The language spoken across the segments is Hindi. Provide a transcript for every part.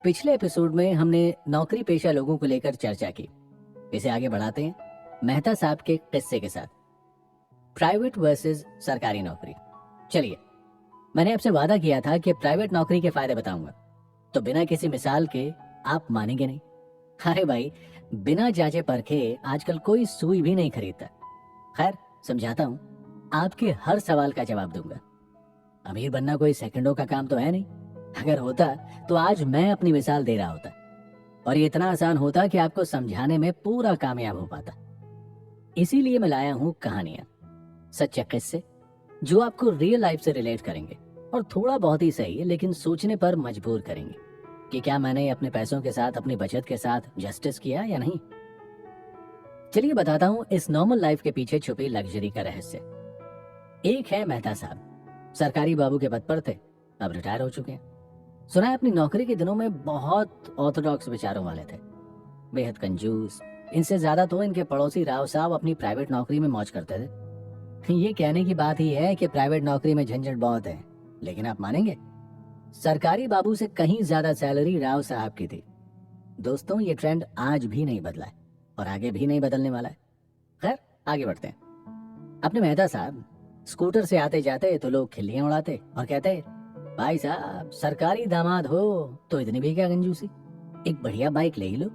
पिछले एपिसोड में हमने नौकरी पेशा लोगों को लेकर चर्चा की। इसे आगे बढ़ाते हैं मेहता साहब के किस्से के साथ, प्राइवेट वर्सेस सरकारी नौकरी। चलिए, मैंने आपसे वादा किया था कि प्राइवेट नौकरी के फायदे बताऊंगा, तो बिना किसी मिसाल के आप मानेंगे नहीं। अरे भाई, बिना जांचे परखे आजकल कोई सुई भी नहीं खरीदता। खैर, समझाता हूं, आपके हर सवाल का जवाब दूंगा। अमीर बनना कोई सेकंडों का काम तो है नहीं। अगर होता तो आज मैं अपनी मिसाल दे रहा होता, और ये इतना आसान होता कि आपको समझाने में पूरा कामयाब हो पाता। इसीलिए मैं लाया हूं कहानियां, सच्चे किस्से जो आपको रियल लाइफ से रिलेट करेंगे, और थोड़ा बहुत ही सही लेकिन सोचने पर मजबूर करेंगे कि क्या मैंने अपने पैसों के साथ, अपनी बचत के साथ जस्टिस किया या नहीं। चलिए बताता हूं इस नॉर्मल लाइफ के पीछे छुपी लग्जरी का रहस्य। एक है मेहता साहब, सरकारी बाबू के पद पर थे, अब रिटायर हो चुके हैं। सुना है अपनी नौकरी के दिनों में बहुत ऑर्थोडॉक्स विचारों वाले थे, बेहद कंजूस। इनसे ज्यादा तो इनके पड़ोसी राव साहब अपनी प्राइवेट नौकरी में मौज करते थे। ये कहने की बात ही है कि प्राइवेट नौकरी में झंझट बहुत है, लेकिन आप मानेंगे, सरकारी बाबू से कहीं ज्यादा सैलरी राव साहब की थी। दोस्तों, ये ट्रेंड आज भी नहीं बदला है और आगे भी नहीं बदलने वाला है। खैर, आगे बढ़ते हैं। अपने मेहता साहब स्कूटर से आते जाते तो लोग खिल्लियां उड़ाते और कहते, भाई साहब, सरकारी दामाद हो तो इतनी भी क्या कंजूसी, एक बढ़िया बाइक ले ही लो।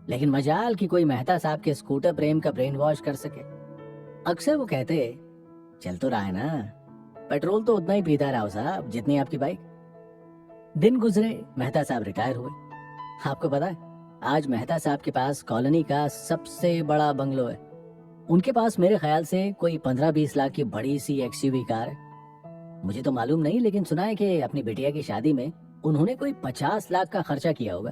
लेकिन मजाल कि कोई मेहता साहब के स्कूटर प्रेम का ब्रेन वॉश कर सके। अक्सर वो कहते, चल तो रहा है ना, पेट्रोल तो उतना ही पीता राव साहब जितनी आपकी बाइक। दिन गुजरे, मेहता साहब रिटायर हुए। आपको पता है, आज मेहता साहब के पास कॉलोनी का सबसे बड़ा बंगलो है। उनके पास मेरे ख्याल से कोई 15-20 लाख की बड़ी सी एक्सयूवी कार है। मुझे तो मालूम नहीं, लेकिन सुना है कि अपनी बिटिया की शादी में उन्होंने कोई 50 लाख का खर्चा किया होगा।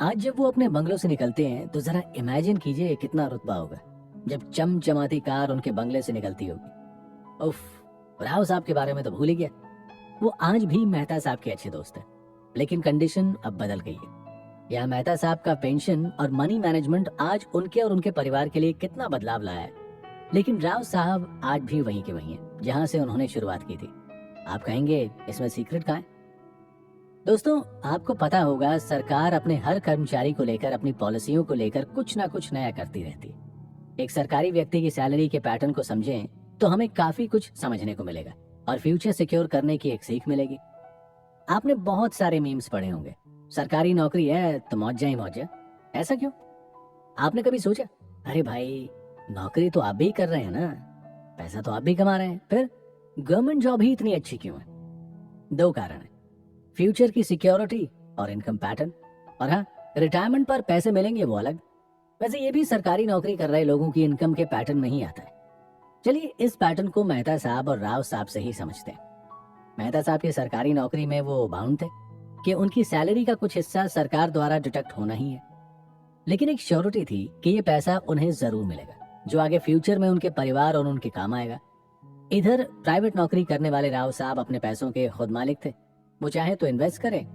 आज जब वो अपने बंगलों से निकलते हैं तो जरा इमेजिन कीजिए कितना रुतबा होगा जब चमचमाती कार उनके बंगले से निकलती होगी। उफ, राव साहब के बारे में तो भूल ही गया। वो आज भी मेहता साहब के अच्छे दोस्त हैं, लेकिन कंडीशन अब बदल गई है। यहाँ मेहता साहब का पेंशन और मनी मैनेजमेंट आज उनके और उनके परिवार के लिए कितना बदलाव लाया है, लेकिन राव साहब आज भी वहीं के वहीं हैं जहां से उन्होंने शुरुआत की थी। आप कहेंगे, इसमें सीक्रेट कहाँ है? दोस्तों, आपको पता होगा, सरकार अपने हर कर्मचारी को लेकर, अपनी पॉलिसियों को लेकर कुछ ना कुछ नया करती रहती है। एक सरकारी व्यक्ति की सैलरी के पैटर्न को समझें तो हमें काफी कुछ समझने को मिलेगा और फ्यूचर सिक्योर करने की एक सीख मिलेगी। आपने बहुत सारे मीम्स पढ़े होंगे, सरकारी नौकरी है तो मौजा ही मौजा। ऐसा क्यों? आपने कभी सोचा, अरे भाई, नौकरी तो आप भी कर रहे हैं ना, पैसा तो आप भी कमा रहे हैं, फिर गवर्नमेंट जॉब ही इतनी अच्छी क्यों है? 2 कारण है, फ्यूचर की सिक्योरिटी और इनकम पैटर्न। और हाँ, रिटायरमेंट पर पैसे मिलेंगे वो अलग। वैसे ये भी सरकारी नौकरी कर रहे लोगों की इनकम के पैटर्न में ही आता है। चलिए, इस पैटर्न को मेहता साहब और राव साहब से ही समझते हैं। मेहता साहब की सरकारी नौकरी में वो बाउंड थे कि उनकी सैलरी का कुछ हिस्सा सरकार द्वारा डिडक्ट होना ही है, लेकिन एक श्योरिटी थी कि ये पैसा उन्हें जरूर मिलेगा, जो आगे फ्यूचर में उनके परिवार और उनके काम आएगा। इधर प्राइवेट नौकरी करने वाले राव साहब अपने पैसों के खुद मालिक थे। वो चाहे तो इन्वेस्ट करें,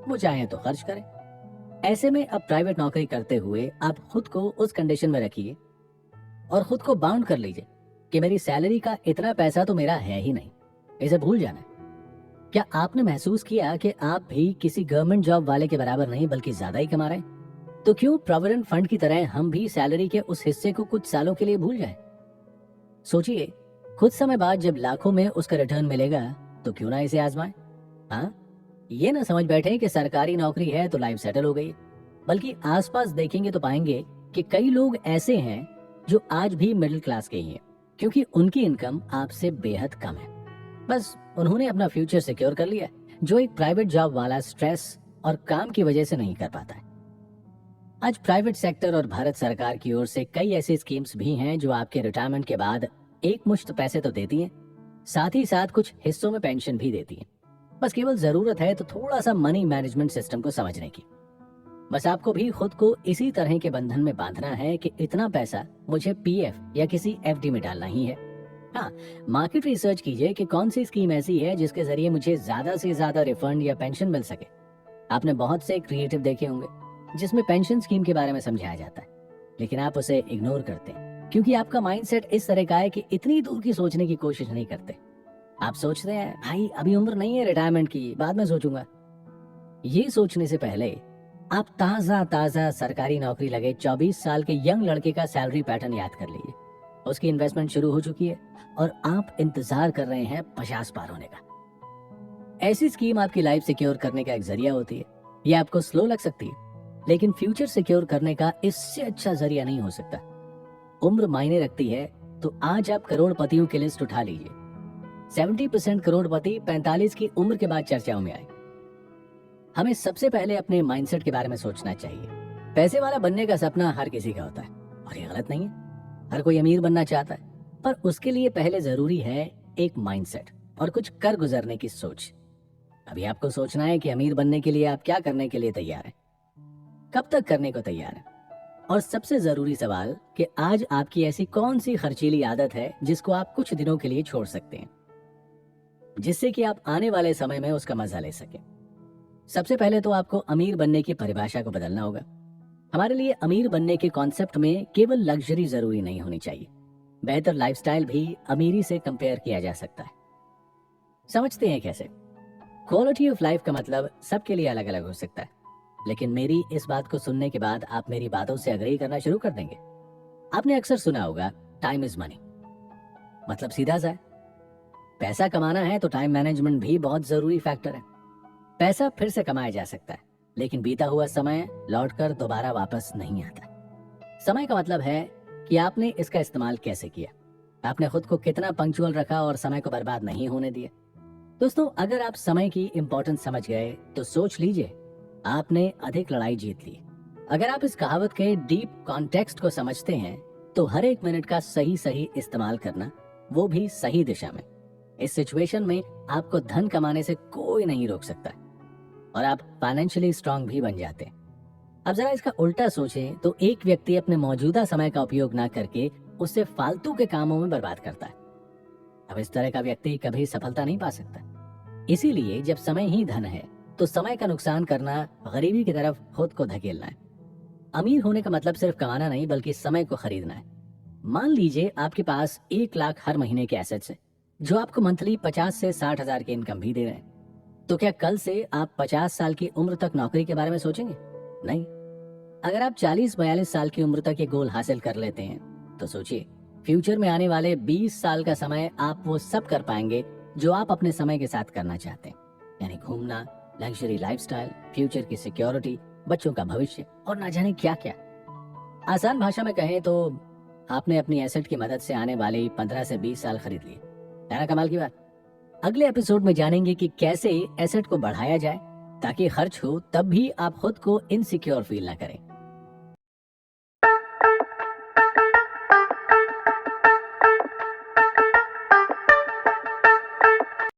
वो चाहे तो खर्च करें। ऐसे में अब प्राइवेट नौकरी करते हुए आप खुद को उस कंडीशन में रखिए और खुद को बाउंड कर लीजिए कि मेरी सैलरी का इतना पैसा तो मेरा है ही नहीं, इसे भूल जाना। क्या आपने महसूस किया कि आप भी किसी गवर्नमेंट जॉब वाले के बराबर नहीं बल्कि ज्यादा ही कमा रहे हैं? तो क्यों प्रोविडेंट फंड की तरह हम भी सैलरी के उस हिस्से को कुछ सालों के लिए भूल जाएं? सोचिए, कुछ समय बाद जब लाखों में उसका रिटर्न मिलेगा तो क्यों ना इसे आजमाएं? हाँ, ये ना समझ बैठे कि सरकारी नौकरी है तो लाइफ सेटल हो गई, बल्कि आसपास देखेंगे तो पाएंगे कि कई लोग ऐसे हैं जो आज भी मिडिल क्लास के ही हैं, क्योंकि उनकी इनकम आपसे बेहद कम है। बस उन्होंने अपना फ्यूचर सिक्योर कर लिया, जो एक प्राइवेट जॉब वाला स्ट्रेस और काम की वजह से नहीं कर पाता है। आज प्राइवेट सेक्टर और भारत सरकार की ओर से कई ऐसी स्कीम्स भी हैं जो आपके रिटायरमेंट के बाद एक मुश्त पैसे तो देती हैं, साथ ही साथ कुछ हिस्सों में पेंशन भी देती हैं। बस केवल जरूरत है तो थोड़ा सा मनी मैनेजमेंट सिस्टम को समझने की। बस आपको भी खुद को इसी तरह के बंधन में बांधना है कि इतना पैसा मुझे पीएफ या किसी एफडी में डालना ही है। हाँ, मार्केट रिसर्च कीजिए कि कौन सी स्कीम ऐसी है जिसके जरिए मुझे ज्यादा से ज्यादा रिफंड या पेंशन मिल सके। आपने बहुत से क्रिएटिव देखे होंगे जिसमें पेंशन स्कीम के बारे में समझाया जाता है, लेकिन आप उसे इग्नोर करते हैं क्योंकि आपका माइंडसेट इस तरह का है कि इतनी दूर की सोचने की कोशिश नहीं करते। आप सोचते हैं, भाई अभी उम्र नहीं है रिटायरमेंट की, बाद में सोचूंगा। ये सोचने से पहले आप ताजा ताजा सरकारी नौकरी लगे 24 साल के यंग लड़के का सैलरी पैटर्न याद कर लीजिए। उसकी इन्वेस्टमेंट शुरू हो चुकी है और आप इंतजार कर रहे हैं 50 पार होने का। ऐसी स्कीम आपकी लाइफ सिक्योर करने का एक जरिया होती है। ये आपको स्लो लग सकती है, लेकिन फ्यूचर सिक्योर करने का इससे अच्छा जरिया नहीं हो सकता। उम्र मायने रखती है, तो आज आप करोड़पतियों की लिस्ट उठा लीजिए। 70% करोड़पति 45 की उम्र के बाद चर्चाओं में आए। हमें सबसे पहले अपने माइंडसेट के बारे में सोचना चाहिए। पैसे वाला बनने का सपना हर किसी का होता है और ये गलत नहीं है। हर कोई अमीर बनना चाहता है, पर उसके लिए पहले जरूरी है एक माइंडसेट और कुछ कर गुजरने की सोच। अभी आपको सोचना है कि अमीर बनने के लिए आप क्या करने के लिए तैयार हैं, कब तक करने को तैयार हैं, और सबसे जरूरी सवाल कि आज आपकी ऐसी कौन सी खर्चीली आदत है जिसको आप कुछ दिनों के लिए छोड़ सकते हैं, जिससे कि आप आने वाले समय में उसका मजा ले सकें। सबसे पहले तो आपको अमीर बनने की परिभाषा को बदलना होगा। हमारे लिए अमीर बनने के कॉन्सेप्ट में केवल लग्जरी जरूरी नहीं होनी चाहिए, बेहतर लाइफस्टाइल भी अमीरी से कंपेयर किया जा सकता है। समझते हैं कैसे? क्वालिटी ऑफ लाइफ का मतलब सबके लिए अलग अलग हो सकता है, लेकिन मेरी इस बात को सुनने के बाद आप मेरी बातों से अग्री करना शुरू कर देंगे। आपने अक्सर सुना होगा टाइम इज मनी, मतलब सीधा सा है, पैसा कमाना है तो टाइम मैनेजमेंट भी बहुत जरूरी फैक्टर है। पैसा फिर से कमाया जा सकता है, लेकिन बीता हुआ समय लौटकर दोबारा वापस नहीं आता। समय का मतलब है कि आपने इसका इस्तेमाल कैसे किया, आपने खुद को कितना पंक्चुअल रखा और समय को बर्बाद नहीं होने दिया। दोस्तों, अगर आप समय की इंपॉर्टेंस समझ गए तो सोच लीजिए आपने अधिक लड़ाई जीत ली। अगर आप इस कहावत के डीप कॉन्टेक्स्ट को समझते हैं तो हर एक मिनट का सही सही इस्तेमाल करना, वो भी सही दिशा में, इस सिचुएशन में आपको धन कमाने से कोई नहीं रोक सकता और आप फाइनेंशियली स्ट्रांग भी बन जाते हैं। अब जरा इसका उल्टा सोचें तो एक व्यक्ति अपने मौजूदा समय का उपयोग ना करके उससे फालतू के कामों में बर्बाद करता है। अब इस तरह का व्यक्ति कभी सफलता नहीं पा सकता। इसीलिए जब समय ही धन है तो समय का नुकसान करना गरीबी की तरफ खुद को धकेलना है। अमीर होने का मतलब सिर्फ कमाना नहीं, बल्कि समय को खरीदना है। मान लीजिए आपके पास 1 लाख हर महीने के एसेट्स है जो आपको मंथली 50 से 60 हजार की इनकम भी दे रहे हैं। तो क्या कल से आप 50 साल की उम्र तक नौकरी के बारे में सोचेंगे? नहीं। अगर आप 40-42 साल की उम्र तक ये गोल हासिल कर लेते हैं तो सोचिए फ्यूचर में आने वाले 20 साल का समय आप वो सब कर पाएंगे जो आप अपने समय के साथ करना चाहते हैं, यानी घूमना, लग्जरी लाइफस्टाइल, फ्यूचर की सिक्योरिटी, बच्चों का भविष्य और ना जाने क्या क्या। आसान भाषा में कहें तो आपने अपनी एसेट की मदद से आने वाले 15 से 20 साल खरीद लिए। है ना कमाल की बात? अगले एपिसोड में जानेंगे कि कैसे एसेट को बढ़ाया जाए ताकि खर्च हो तब भी आप खुद को इनसिक्योर फील ना करें।